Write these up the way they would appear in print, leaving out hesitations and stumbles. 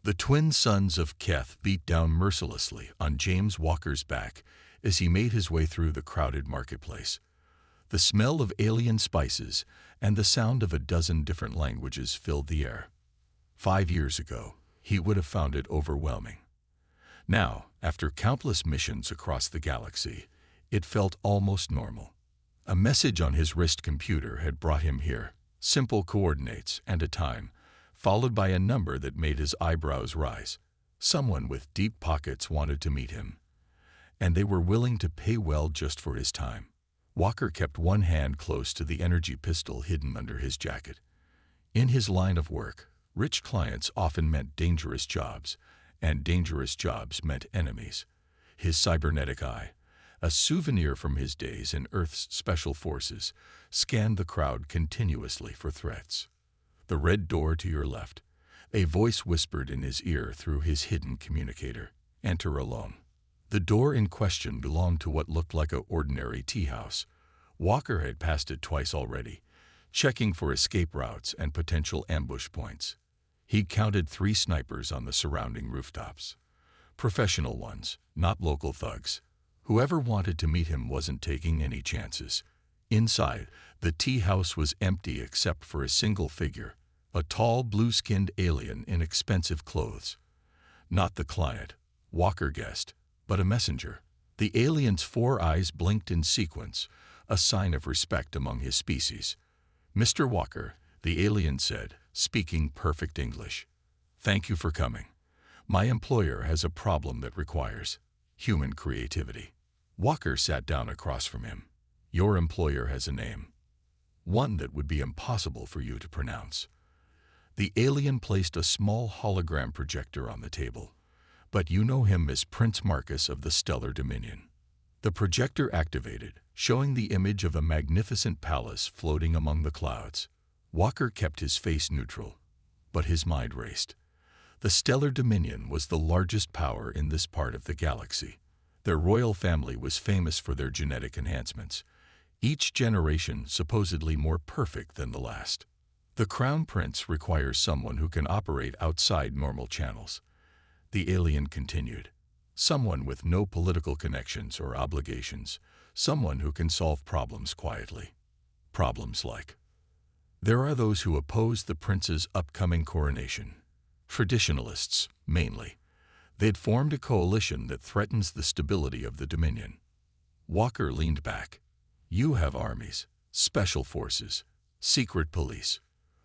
The twin sons of Keth beat down mercilessly on James Walker's back as he made his way through the crowded marketplace. The smell of alien spices and the sound of a dozen different languages filled the air. 5 years ago, he would have found it overwhelming. Now, after countless missions across the galaxy, it felt almost normal. A message on his wrist computer had brought him here, simple coordinates and a time, followed by a number that made his eyebrows rise. Someone with deep pockets wanted to meet him, and they were willing to pay well just for his time. Walker kept one hand close to the energy pistol hidden under his jacket. In his line of work, rich clients often meant dangerous jobs, and dangerous jobs meant enemies. His cybernetic eye, a souvenir from his days in Earth's special forces, scanned the crowd continuously for threats. The red door to your left. A voice whispered in his ear through his hidden communicator. Enter alone. The door in question belonged to what looked like an ordinary tea house. Walker had passed it twice already, checking for escape routes and potential ambush points. He counted 3 snipers on the surrounding rooftops. Professional ones, not local thugs. Whoever wanted to meet him wasn't taking any chances. Inside, the tea house was empty except for a single figure, a tall, blue-skinned alien in expensive clothes. Not the client, Walker guessed, but a messenger. The alien's 4 eyes blinked in sequence, a sign of respect among his species. "Mr. Walker," the alien said, speaking perfect English. "Thank you for coming. My employer has a problem that requires human creativity." Walker sat down across from him. "Your employer has a name. One that would be impossible for you to pronounce." The alien placed a small hologram projector on the table. "But you know him as Prince Marcus of the Stellar Dominion." The projector activated, showing the image of a magnificent palace floating among the clouds. Walker kept his face neutral, but his mind raced. The Stellar Dominion was the largest power in this part of the galaxy. Their royal family was famous for their genetic enhancements, each generation supposedly more perfect than the last. The Crown Prince requires someone who can operate outside normal channels. The alien continued. Someone with no political connections or obligations, someone who can solve problems quietly. Problems like: there are those who oppose the prince's upcoming coronation. Traditionalists, mainly. They'd formed a coalition that threatens the stability of the Dominion. Walker leaned back. "You have armies, special forces, secret police.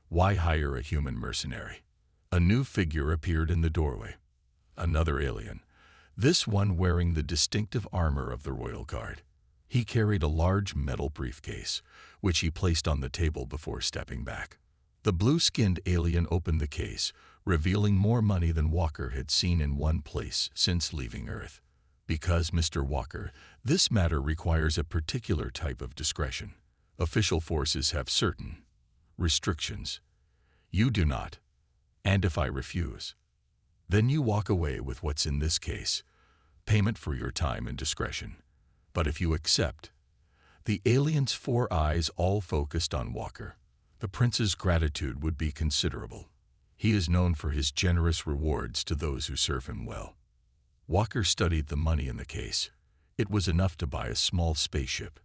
Why hire a human mercenary?" A new figure appeared in the doorway. Another alien, this one wearing the distinctive armor of the Royal Guard. He carried a large metal briefcase, which he placed on the table before stepping back. The blue-skinned alien opened the case, revealing more money than Walker had seen in one place since leaving Earth. "Because, Mr. Walker, this matter requires a particular type of discretion. Official forces have certain restrictions. You do not. And if I refuse, then you walk away with what's in this case, payment for your time and discretion. But if you accept..." The alien's 4 eyes all focused on Walker. The prince's gratitude would be considerable. He is known for his generous rewards to those who serve him well. Walker studied the money in the case. It was enough to buy a small spaceship.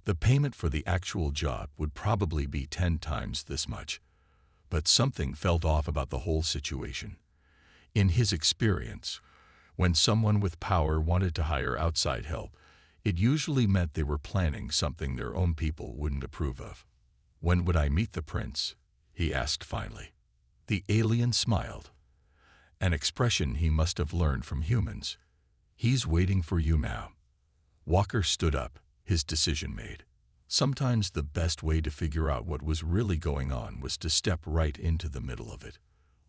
The payment for the actual job would probably be 10 times this much. But something felt off about the whole situation. In his experience, when someone with power wanted to hire outside help, it usually meant they were planning something their own people wouldn't approve of. "When would I meet the prince?" he asked finally. The alien smiled, an expression he must have learned from humans. "He's waiting for you now." Walker stood up, his decision made. Sometimes the best way to figure out what was really going on was to step right into the middle of it.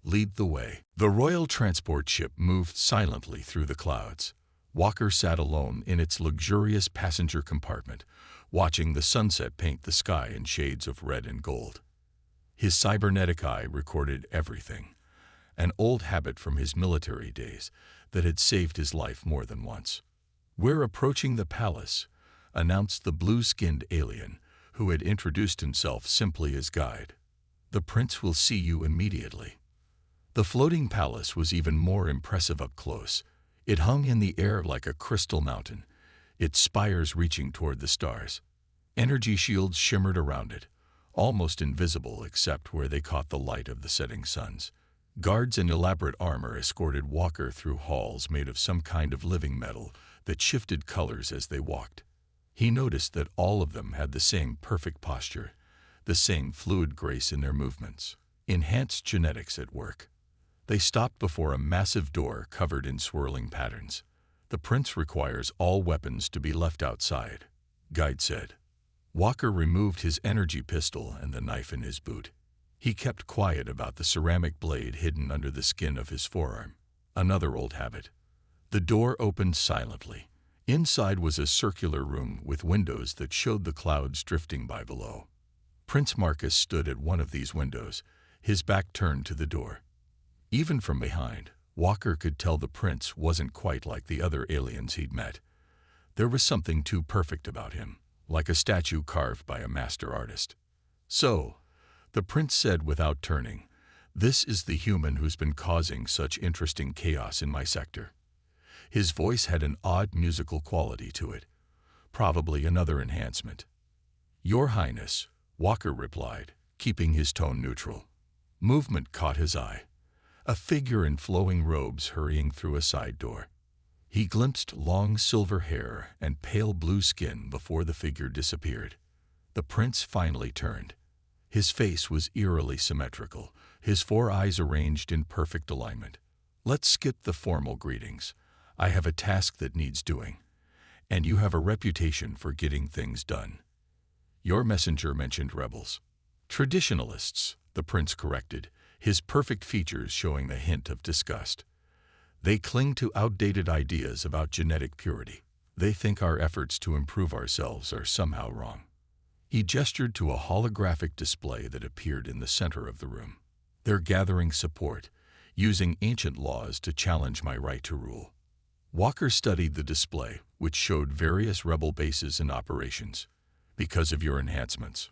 "Lead the way." The royal transport ship moved silently through the clouds. Walker sat alone in its luxurious passenger compartment, watching the sunset paint the sky in shades of red and gold. His cybernetic eye recorded everything, an old habit from his military days that had saved his life more than once. "We're approaching the palace," announced the blue-skinned alien, who had introduced himself simply as guide. "The prince will see you immediately." The floating palace was even more impressive up close. It hung in the air like a crystal mountain, its spires reaching toward the stars. Energy shields shimmered around it, almost invisible except where they caught the light of the setting suns. Guards in elaborate armor escorted Walker through halls made of some kind of living metal that shifted colors as they walked. He noticed that all of them had the same perfect posture, the same fluid grace in their movements. Enhanced genetics at work. They stopped before a massive door covered in swirling patterns. "The prince requires all weapons to be left outside," Guide said. Walker removed his energy pistol and the knife in his boot. He kept quiet about the ceramic blade hidden under the skin of his forearm. Another old habit. The door opened silently. Inside was a circular room with windows that showed the clouds drifting by below. Prince Marcus stood at one of these windows, his back turned to the door. Even from behind, Walker could tell the prince wasn't quite like the other aliens he'd met. There was something too perfect about him, like a statue carved by a master artist. "So," the prince said without turning, "this is the human who's been causing such interesting chaos in my sector." His voice had an odd musical quality to it, probably another enhancement. "Your Highness," Walker replied, keeping his tone neutral. Movement caught his eye. A figure in flowing robes hurrying through a side door. He glimpsed long silver hair and pale blue skin before the figure disappeared. The prince finally turned. His face was eerily symmetrical, his four eyes arranged in perfect alignment. "Let's skip the formal greetings. I have a task that needs doing, and you have a reputation for getting things done." Your messenger mentioned rebels. "Traditionalists," the prince corrected, his perfect features showing a hint of disgust. "They cling to outdated ideas about genetic purity. They think our efforts to improve ourselves are somehow wrong." He gestured to a holographic display that appeared in the center of the room. "They're gathering support, using ancient laws to challenge my right to rule." Walker studied the display, which showed various rebel bases in operations. "Because of your enhancements.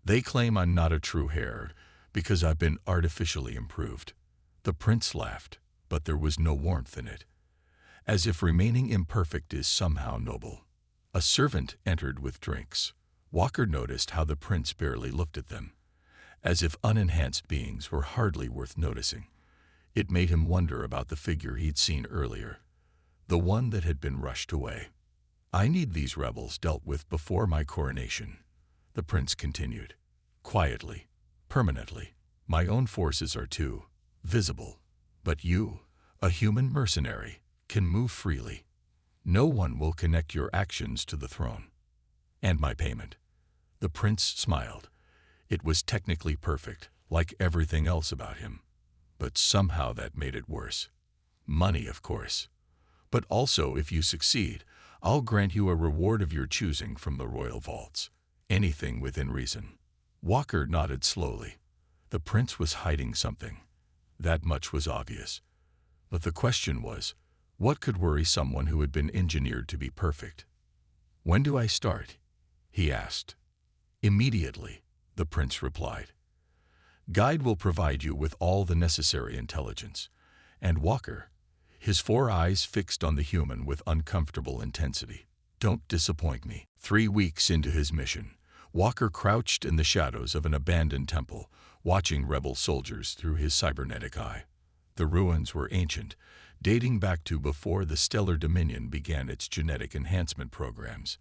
They claim I'm not a true heir, because I've been artificially improved." The prince laughed, but there was no warmth in it, as if remaining imperfect is somehow noble. A servant entered with drinks. Walker noticed how the prince barely looked at them, as if unenhanced beings were hardly worth noticing. It made him wonder about the figure he'd seen earlier, the one that had been rushed away. "I need these rebels dealt with before my coronation," the prince continued, quietly, permanently. "My own forces are too visible, but you, a human mercenary, can move freely. No one will connect your actions to the throne." "And my payment?" The prince smiled. It was technically perfect, like everything else about him. But somehow that made it worse. "Money, of course. But also, if you succeed, I'll grant you a reward of your choosing from the royal vaults. Anything within reason." Walker nodded slowly. The prince was hiding something. That much was obvious. But the question was, what could worry someone who had been engineered to be perfect? "When do I start?" he asked. "Immediately," the prince replied. "Guide will provide you with all the necessary intelligence." And Walker, his four eyes fixed on the human with uncomfortable intensity, "Don't disappoint me." 3 weeks into his mission, Walker crouched in the shadows of an abandoned temple, watching rebel soldiers through his cybernetic eye. The ruins were ancient, dating back to before the Stellar Dominion began its genetic enhancement programs.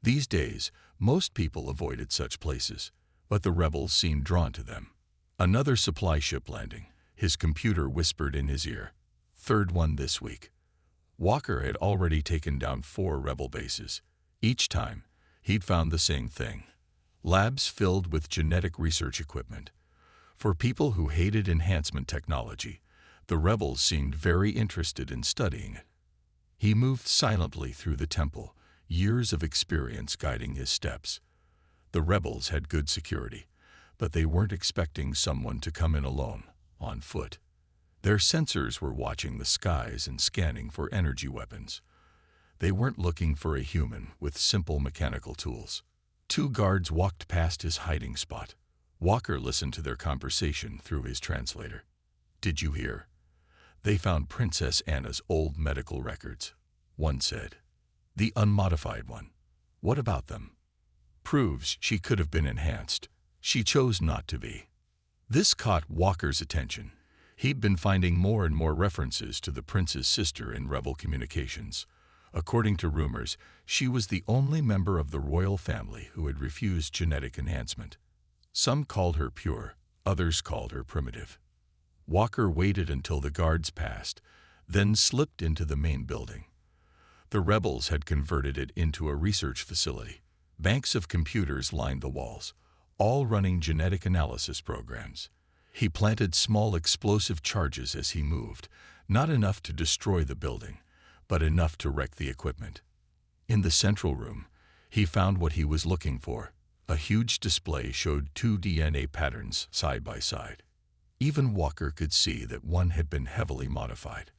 These days, most people avoided such places, but the rebels seemed drawn to them. Another supply ship landing, his computer whispered in his ear. Third one this week. Walker had already taken down 4 rebel bases. Each time, he'd found the same thing. Labs filled with genetic research equipment. For people who hated enhancement technology, the rebels seemed very interested in studying it. He moved silently through the temple, years of experience guiding his steps. The rebels had good security, but they weren't expecting someone to come in alone, on foot. Their sensors were watching the skies and scanning for energy weapons. They weren't looking for a human with simple mechanical tools. 2 guards walked past his hiding spot. Walker listened to their conversation through his translator. Did you hear? They found Princess Anna's old medical records, one said. The unmodified one. What about them? Proves she could have been enhanced. She chose not to be. This caught Walker's attention. He'd been finding more and more references to the prince's sister in rebel communications. According to rumors, she was the only member of the royal family who had refused genetic enhancement. Some called her pure, others called her primitive. Walker waited until the guards passed, then slipped into the main building. The rebels had converted it into a research facility. Banks of computers lined the walls, all running genetic analysis programs. He planted small explosive charges as he moved, not enough to destroy the building, but enough to wreck the equipment. In the central room, he found what he was looking for. A huge display showed 2 DNA patterns side by side. Even Walker could see that one had been heavily modified.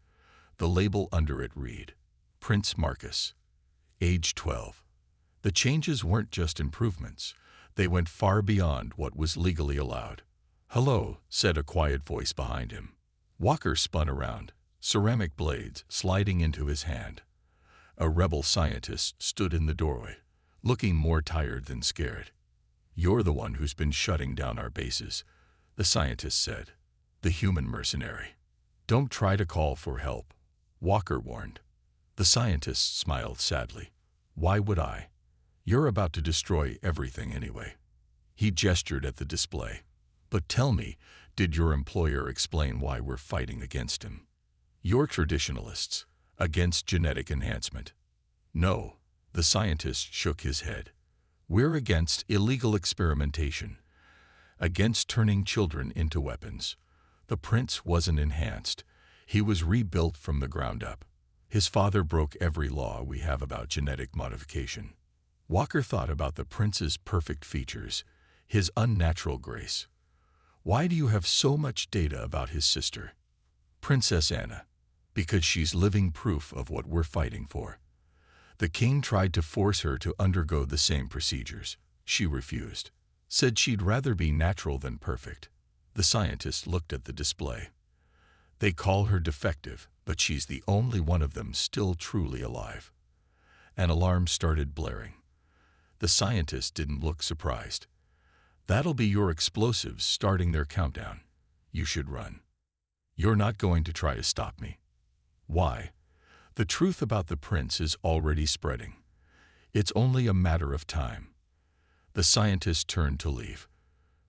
The label under it read, Prince Marcus, age 12. The changes weren't just improvements. They went far beyond what was legally allowed. Hello, said a quiet voice behind him. Walker spun around, ceramic blades sliding into his hand. A rebel scientist stood in the doorway, looking more tired than scared. You're the one who's been shutting down our bases, the scientist said. The human mercenary. Don't try to call for help, Walker warned. The scientist smiled sadly. Why would I? You're about to destroy everything anyway. He gestured at the display. But tell me, did your employer explain why we're fighting against him? You're traditionalists, against genetic enhancement. No, the scientist shook his head. We're against illegal experimentation, against turning children into weapons. The prince wasn't enhanced. He was rebuilt from the ground up. His father broke every law we have about genetic modification. Walker thought about the prince's perfect features, his unnatural grace. Why do you have so much data about his sister? Princess Anna. Because she's living proof of what we're fighting for. The king tried to force her to undergo the same procedures. She refused. Said she'd rather be natural than perfect. The scientist looked at the display. They call her defective, but she's the only one of them still truly alive. An alarm started blaring. The scientist didn't look surprised. That'll be your explosives starting their countdown. You should run. You're not going to try to stop me. Why? The truth about the prince is already spreading. It's only a matter of time. The scientist turned to leave.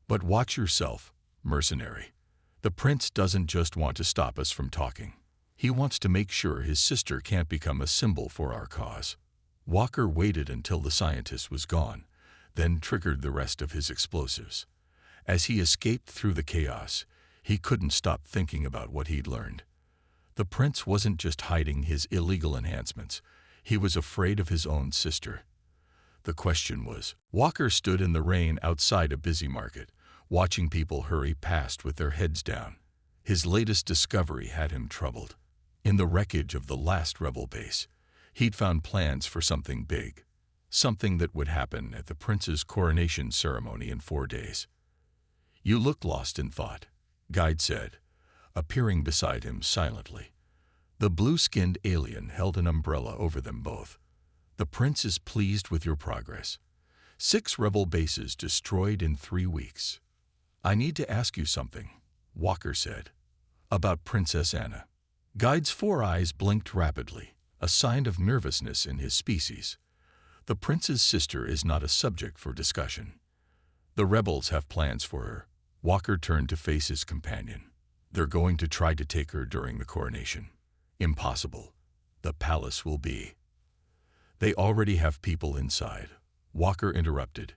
But watch yourself, mercenary. The prince doesn't just want to stop us from talking. He wants to make sure his sister can't become a symbol for our cause. Walker waited until the scientist was gone, then triggered the rest of his explosives. As he escaped through the chaos, he couldn't stop thinking about what he'd learned. The prince wasn't just hiding his illegal enhancements. He was afraid of his own sister. The question was, Walker stood in the rain outside a busy market, watching people hurry past with their heads down. His latest discovery had him troubled. In the wreckage of the last rebel base, he'd found plans for something big, something that would happen at the prince's coronation ceremony in 4 days. You look lost in thought, Guide said, appearing beside him silently. The blue-skinned alien held an umbrella over them both. The prince is pleased with your progress. 6 rebel bases destroyed in 3 weeks. I need to ask you something, Walker said, about Princess Anna. Guide's 4 eyes blinked rapidly, a sign of nervousness in his species. The prince's sister is not a subject for discussion. The rebels have plans for her. Walker turned to face his companion. They're going to try to take her during the coronation. Impossible. The palace will be. They already have people inside, Walker interrupted.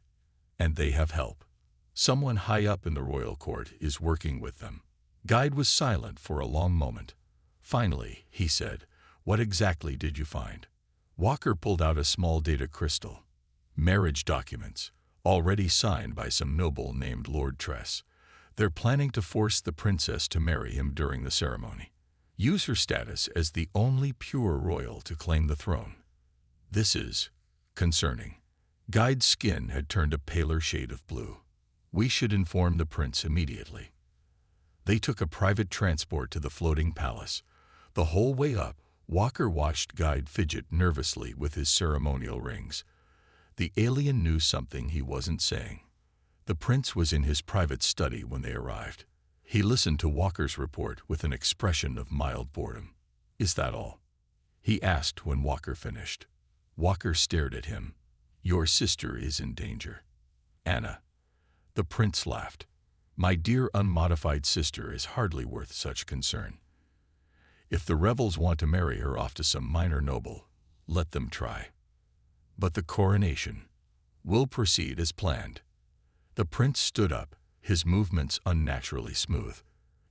And they have help. Someone high up in the royal court is working with them. Guide was silent for a long moment. Finally, he said, what exactly did you find? Walker pulled out a small data crystal. Marriage documents, already signed by some noble named Lord Tress. They're planning to force the princess to marry him during the ceremony. Use her status as the only pure royal to claim the throne. This is concerning. Guide's skin had turned a paler shade of blue. We should inform the prince immediately. They took a private transport to the floating palace. The whole way up, Walker watched Guide fidget nervously with his ceremonial rings. The alien knew something he wasn't saying. The prince was in his private study when they arrived. He listened to Walker's report with an expression of mild boredom. "Is that all?" he asked when Walker finished. Walker stared at him. "Your sister is in danger." "Anna." The prince laughed. "My dear unmodified sister is hardly worth such concern. If the rebels want to marry her off to some minor noble, let them try. But the coronation will proceed as planned." The prince stood up, his movements unnaturally smooth.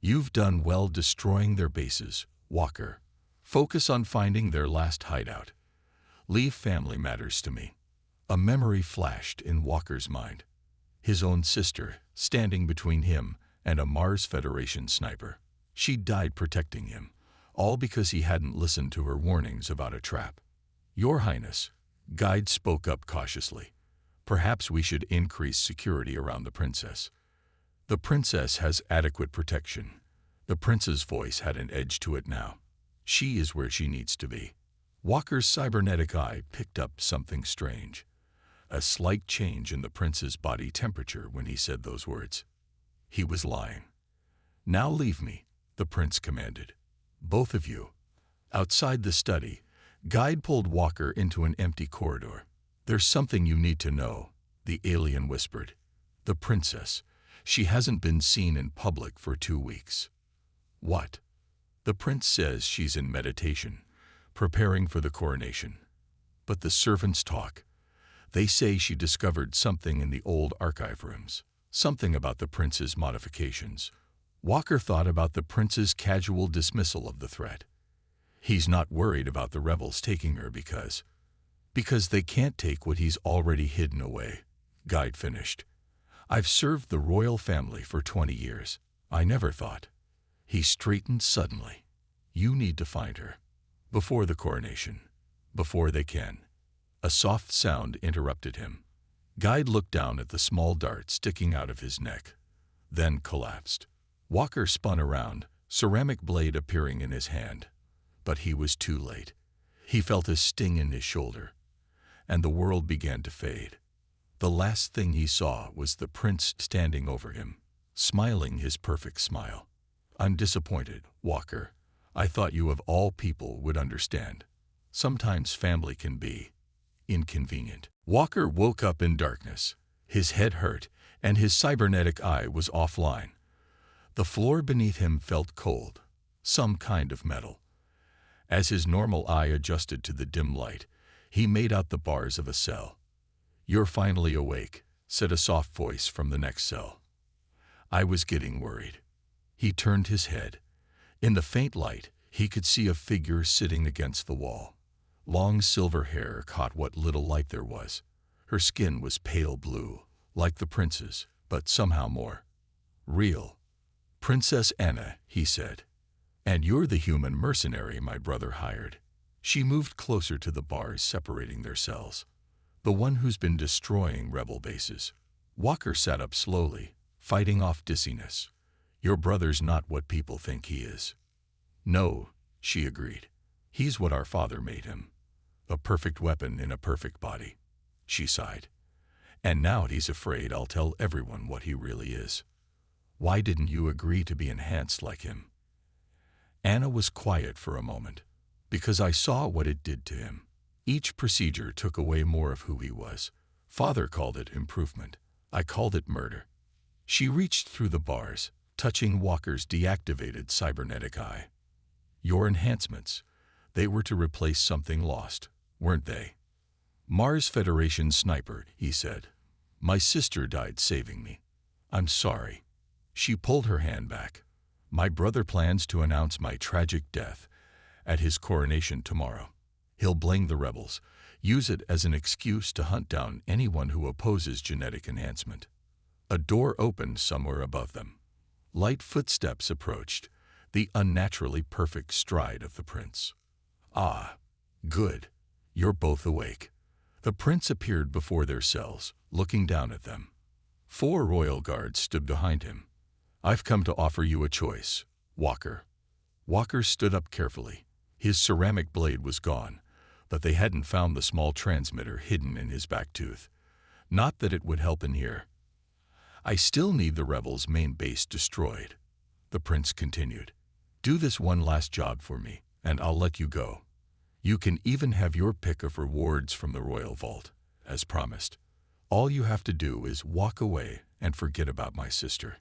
"You've done well destroying their bases, Walker. Focus on finding their last hideout. Leave family matters to me." A memory flashed in Walker's mind. His own sister, standing between him and a Mars Federation sniper. She died protecting him, all because he hadn't listened to her warnings about a trap. "Your Highness," Guide spoke up cautiously, "perhaps we should increase security around the princess. The princess has adequate protection." The prince's voice had an edge to it now. "She is where she needs to be." Walker's cybernetic eye picked up something strange. A slight change in the prince's body temperature when he said those words. He was lying. "Now leave me," the prince commanded. "Both of you." Outside the study, Guide pulled Walker into an empty corridor. "There's something you need to know," the alien whispered. "The princess. She hasn't been seen in public for 2 weeks." "What?" "The prince says she's in meditation, preparing for the coronation. But the servants talk. They say she discovered something in the old archive rooms, something about the prince's modifications." Walker thought about the prince's casual dismissal of the threat. He's not worried about the rebels taking her because they can't take what he's already hidden away, Guide finished. "I've served the royal family for 20 years. I never thought." He straightened suddenly. "You need to find her. Before the coronation. Before they can." A soft sound interrupted him. Guide looked down at the small dart sticking out of his neck, then collapsed. Walker spun around, ceramic blade appearing in his hand. But he was too late. He felt a sting in his shoulder, and the world began to fade. The last thing he saw was the prince standing over him, smiling his perfect smile. "I'm disappointed, Walker. I thought you of all people would understand. Sometimes family can be inconvenient." Walker woke up in darkness. His head hurt, and his cybernetic eye was offline. The floor beneath him felt cold, some kind of metal. As his normal eye adjusted to the dim light, he made out the bars of a cell. "You're finally awake," said a soft voice from the next cell. "I was getting worried." He turned his head. In the faint light, he could see a figure sitting against the wall. Long silver hair caught what little light there was. Her skin was pale blue, like the prince's, but somehow more real. "Princess Anna," he said. "And you're the human mercenary my brother hired." She moved closer to the bars separating their cells. "The one who's been destroying rebel bases." Walker sat up slowly, fighting off dizziness. "Your brother's not what people think he is." "No," she agreed. "He's what our father made him. A perfect weapon in a perfect body." She sighed. "And now he's afraid I'll tell everyone what he really is." "Why didn't you agree to be enhanced like him?" Anna was quiet for a moment. "Because I saw what it did to him. Each procedure took away more of who he was. Father called it improvement. I called it murder." She reached through the bars, touching Walker's deactivated cybernetic eye. "Your enhancements, they were to replace something lost, weren't they?" "Mars Federation sniper," he said. "My sister died saving me. I'm sorry." She pulled her hand back. "My brother plans to announce my tragic death at his coronation tomorrow. He'll blame the rebels, use it as an excuse to hunt down anyone who opposes genetic enhancement." A door opened somewhere above them. Light footsteps approached, the unnaturally perfect stride of the prince. "Ah, good. You're both awake." The prince appeared before their cells, looking down at them. 4 royal guards stood behind him. I've come to offer you a choice, Walker. Walker stood up carefully. His ceramic blade was gone, but they hadn't found the small transmitter hidden in his back tooth. Not that it would help in here. I still need the rebels' main base destroyed, the prince continued. Do this one last job for me, and I'll let you go. You can even have your pick of rewards from the royal vault, as promised. All you have to do is walk away and forget about my sister.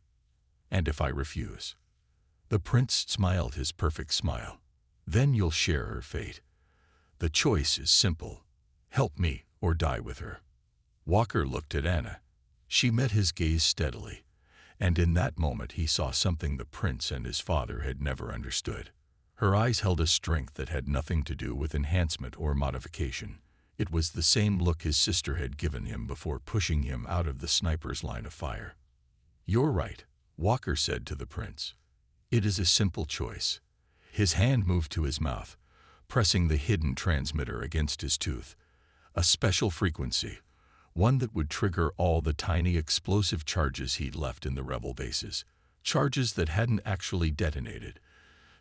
And if I refuse? The prince smiled his perfect smile. Then you'll share her fate. The choice is simple. Help me or die with her. Walker looked at Anna. She met his gaze steadily, and in that moment he saw something the prince and his father had never understood. Her eyes held a strength that had nothing to do with enhancement or modification. It was the same look his sister had given him before pushing him out of the sniper's line of fire. You're right, Walker said to the prince. It is a simple choice. His hand moved to his mouth, pressing the hidden transmitter against his tooth. A special frequency, one that would trigger all the tiny explosive charges he'd left in the rebel bases. Charges that hadn't actually detonated,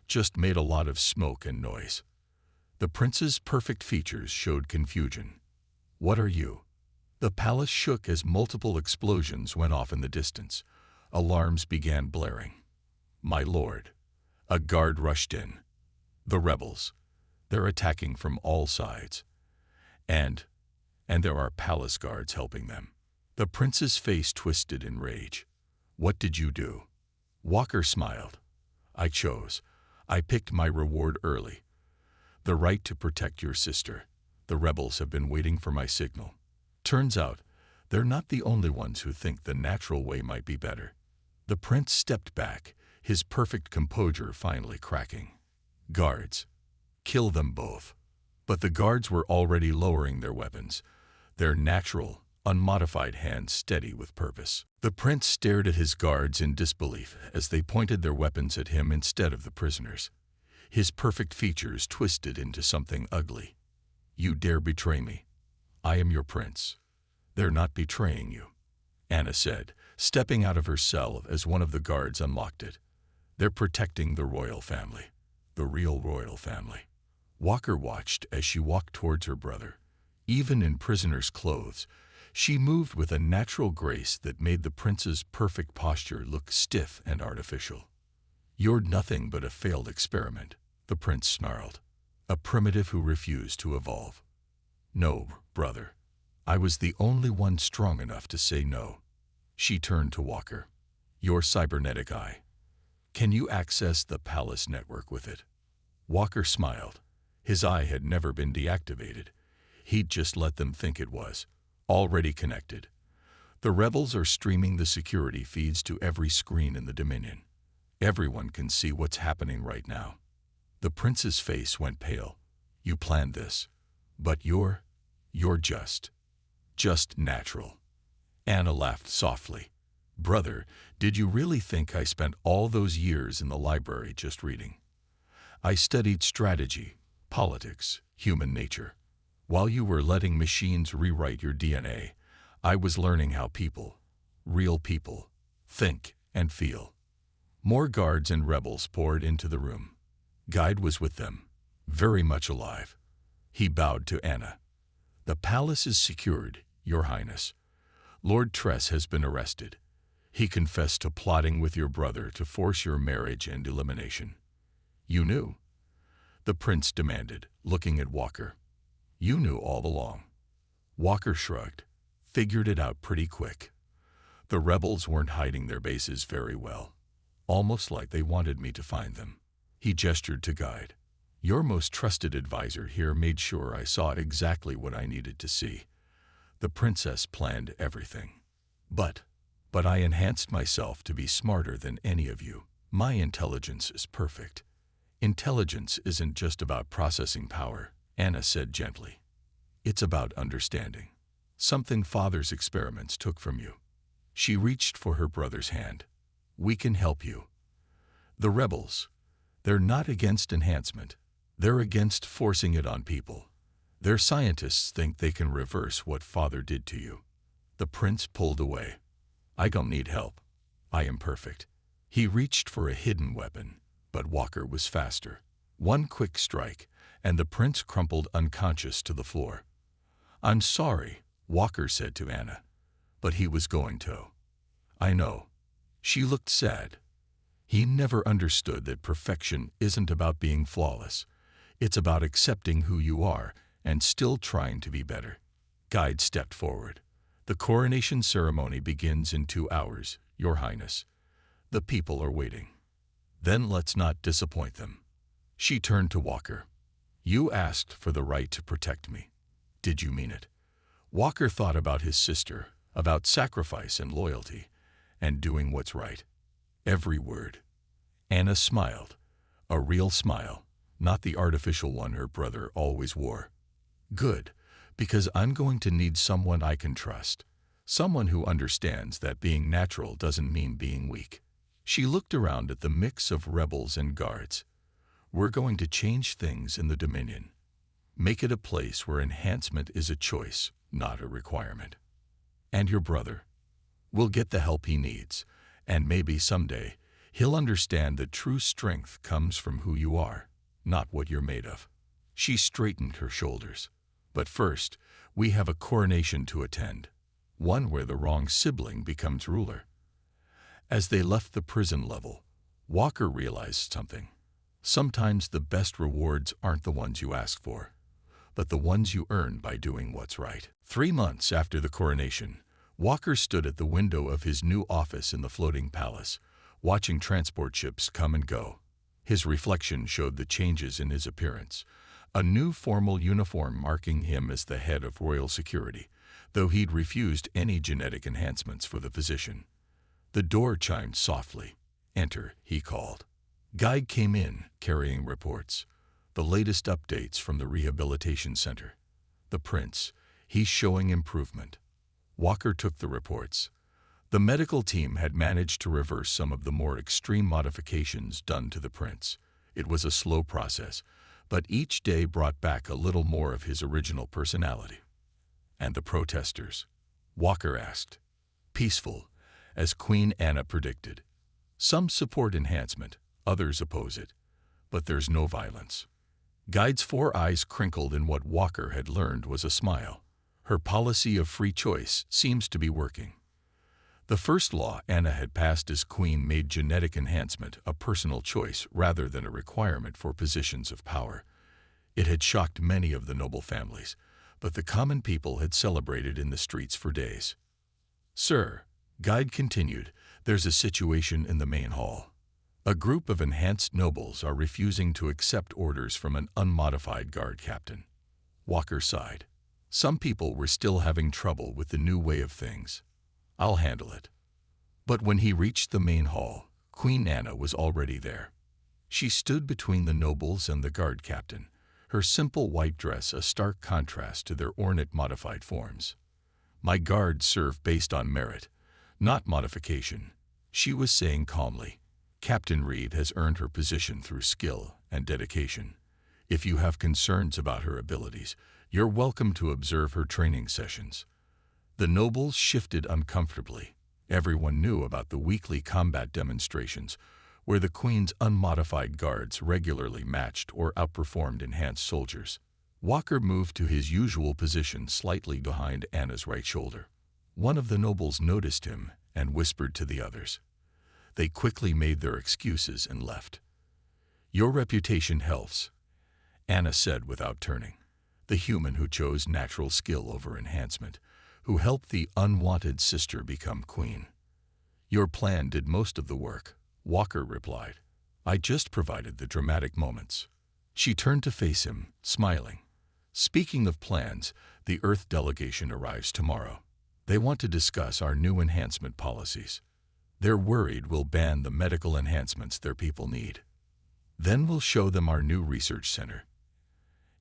just made a lot of smoke and noise. The prince's perfect features showed confusion. What are you? The palace shook as multiple explosions went off in the distance. Alarms began blaring. My lord. A guard rushed in. The rebels. They're attacking from all sides. And there are palace guards helping them. The prince's face twisted in rage. What did you do? Walker smiled. I chose. I picked my reward early. The right to protect your sister. The rebels have been waiting for my signal. Turns out, they're not the only ones who think the natural way might be better. The prince stepped back, his perfect composure finally cracking. Guards. Kill them both. But the guards were already lowering their weapons, their natural, unmodified hands steady with purpose. The prince stared at his guards in disbelief as they pointed their weapons at him instead of the prisoners. His perfect features twisted into something ugly. You dare betray me? I am your prince. They're not betraying you, Anna said, stepping out of her cell as one of the guards unlocked it. They're protecting the royal family, the real royal family. Walker watched as she walked towards her brother. Even in prisoner's clothes, she moved with a natural grace that made the prince's perfect posture look stiff and artificial. You're nothing but a failed experiment, the prince snarled. A primitive who refused to evolve. No, brother. I was the only one strong enough to say no. She turned to Walker. Your cybernetic eye. Can you access the palace network with it? Walker smiled. His eye had never been deactivated. He'd just let them think it was. Already connected. The rebels are streaming the security feeds to every screen in the Dominion. Everyone can see what's happening right now. The prince's face went pale. You planned this. But you're just natural. Anna laughed softly. Brother, did you really think I spent all those years in the library just reading? I studied strategy, politics, human nature. While you were letting machines rewrite your DNA, I was learning how people, real people, think and feel. More guards and rebels poured into the room. Guide was with them, very much alive. He bowed to Anna. The palace is secured, Your Highness. Lord Tress has been arrested. He confessed to plotting with your brother to force your marriage and elimination. You knew? The prince demanded, looking at Walker. You knew all along. Walker shrugged. Figured it out pretty quick. The rebels weren't hiding their bases very well. Almost like they wanted me to find them. He gestured to Guide. Your most trusted advisor here made sure I saw exactly what I needed to see. The princess planned everything. But I enhanced myself to be smarter than any of you. My intelligence is perfect. Intelligence isn't just about processing power, Anna said gently. It's about understanding. Something Father's experiments took from you. She reached for her brother's hand. We can help you. The rebels, they're not against enhancement. They're against forcing it on people. Their scientists think they can reverse what Father did to you. The prince pulled away. I don't need help. I am perfect. He reached for a hidden weapon, but Walker was faster. One quick strike, and the prince crumpled unconscious to the floor. "I'm sorry," Walker said to Anna, but he was going to. "I know." She looked sad. He never understood that perfection isn't about being flawless. It's about accepting who you are and still trying to be better. Guide stepped forward. "The coronation ceremony begins in 2 hours, Your Highness. The people are waiting." "Then let's not disappoint them." She turned to Walker. "You asked for the right to protect me. Did you mean it?" Walker thought about his sister, about sacrifice and loyalty, and doing what's right. Every word. Anna smiled. A real smile, not the artificial one her brother always wore. "Good, because I'm going to need someone I can trust. Someone who understands that being natural doesn't mean being weak." She looked around at the mix of rebels and guards. "We're going to change things in the Dominion. Make it a place where enhancement is a choice, not a requirement. And your brother? We'll get the help he needs, and maybe someday he'll understand that true strength comes from who you are, not what you're made of." She straightened her shoulders. "But first, we have a coronation to attend, one where the wrong sibling becomes ruler." As they left the prison level, Walker realized something. Sometimes the best rewards aren't the ones you ask for, but the ones you earn by doing what's right. 3 months after the coronation, Walker stood at the window of his new office in the floating palace, watching transport ships come and go. His reflection showed the changes in his appearance, a new formal uniform marking him as the head of royal security, though he'd refused any genetic enhancements for the position. The door chimed softly. "Enter," he called. Guide came in, carrying reports. The latest updates from the rehabilitation center. "The prince, he's showing improvement." Walker took the reports. The medical team had managed to reverse some of the more extreme modifications done to the prince. It was a slow process, but each day brought back a little more of his original personality. "And the protesters?" Walker asked. "Peaceful, as Queen Anna predicted. Some support enhancement, others oppose it, but there's no violence." Guide's 4 eyes crinkled in what Walker had learned was a smile. Her policy of free choice seems to be working. The first law Anna had passed as queen made genetic enhancement a personal choice rather than a requirement for positions of power. It had shocked many of the noble families, but the common people had celebrated in the streets for days. "Sir," Guide continued, "there's a situation in the main hall. A group of enhanced nobles are refusing to accept orders from an unmodified guard captain." Walker sighed. Some people were still having trouble with the new way of things. "I'll handle it." But when he reached the main hall, Queen Anna was already there. She stood between the nobles and the guard captain, her simple white dress a stark contrast to their ornate modified forms. "My guards serve based on merit, not modification," she was saying calmly. "Captain Reed has earned her position through skill and dedication. If you have concerns about her abilities, you're welcome to observe her training sessions." The nobles shifted uncomfortably. Everyone knew about the weekly combat demonstrations, where the Queen's unmodified guards regularly matched or outperformed enhanced soldiers. Walker moved to his usual position slightly behind Anna's right shoulder. One of the nobles noticed him and whispered to the others. They quickly made their excuses and left. "Your reputation helps," Anna said without turning. "The human who chose natural skill over enhancement, who helped the unwanted sister become queen." "Your plan did most of the work," Walker replied. "I just provided the dramatic moments." She turned to face him, smiling. "Speaking of plans, the Earth delegation arrives tomorrow. They want to discuss our new enhancement policies. They're worried we'll ban the medical enhancements their people need. Then we'll show them our new research center."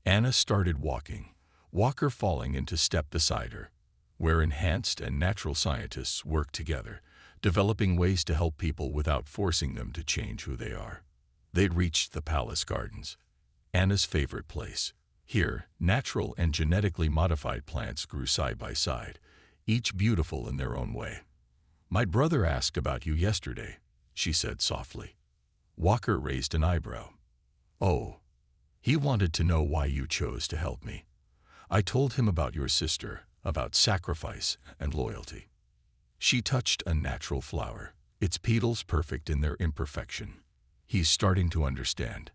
Anna started walking, Walker falling into step beside her, where enhanced and natural scientists work together, developing ways to help people without forcing them to change who they are. They'd reached the palace gardens, Anna's favorite place. Here, natural and genetically modified plants grew side by side, each beautiful in their own way. "My brother asked about you yesterday," she said softly. Walker raised an eyebrow. Oh, he wanted to know why you chose to help me. I told him about your sister, about sacrifice and loyalty. She touched a natural flower, its petals perfect in their imperfection. He's starting to understand.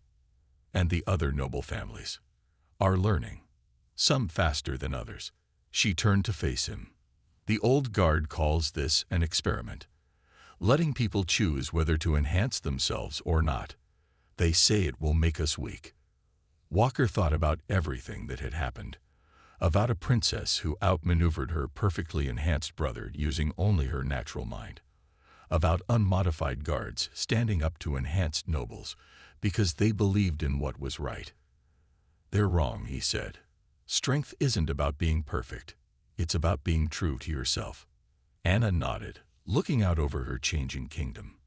And the other noble families are learning, some faster than others. She turned to face him. The old guard calls this an experiment, letting people choose whether to enhance themselves or not. They say it will make us weak. Walker thought about everything that had happened, about a princess who outmaneuvered her perfectly enhanced brother using only her natural mind, about unmodified guards standing up to enhanced nobles because they believed in what was right. They're wrong, he said. Strength isn't about being perfect. It's about being true to yourself. Anna nodded, looking out over her changing kingdom.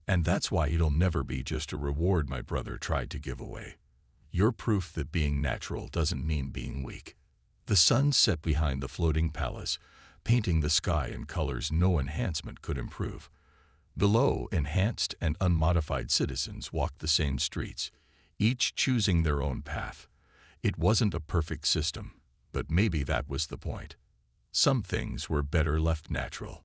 And that's why it'll never be just a reward my brother tried to give away. You're proof that being natural doesn't mean being weak. The sun set behind the floating palace, painting the sky in colors no enhancement could improve. Below, enhanced and unmodified citizens walked the same streets, each choosing their own path. It wasn't a perfect system, but maybe that was the point. Some things were better left natural.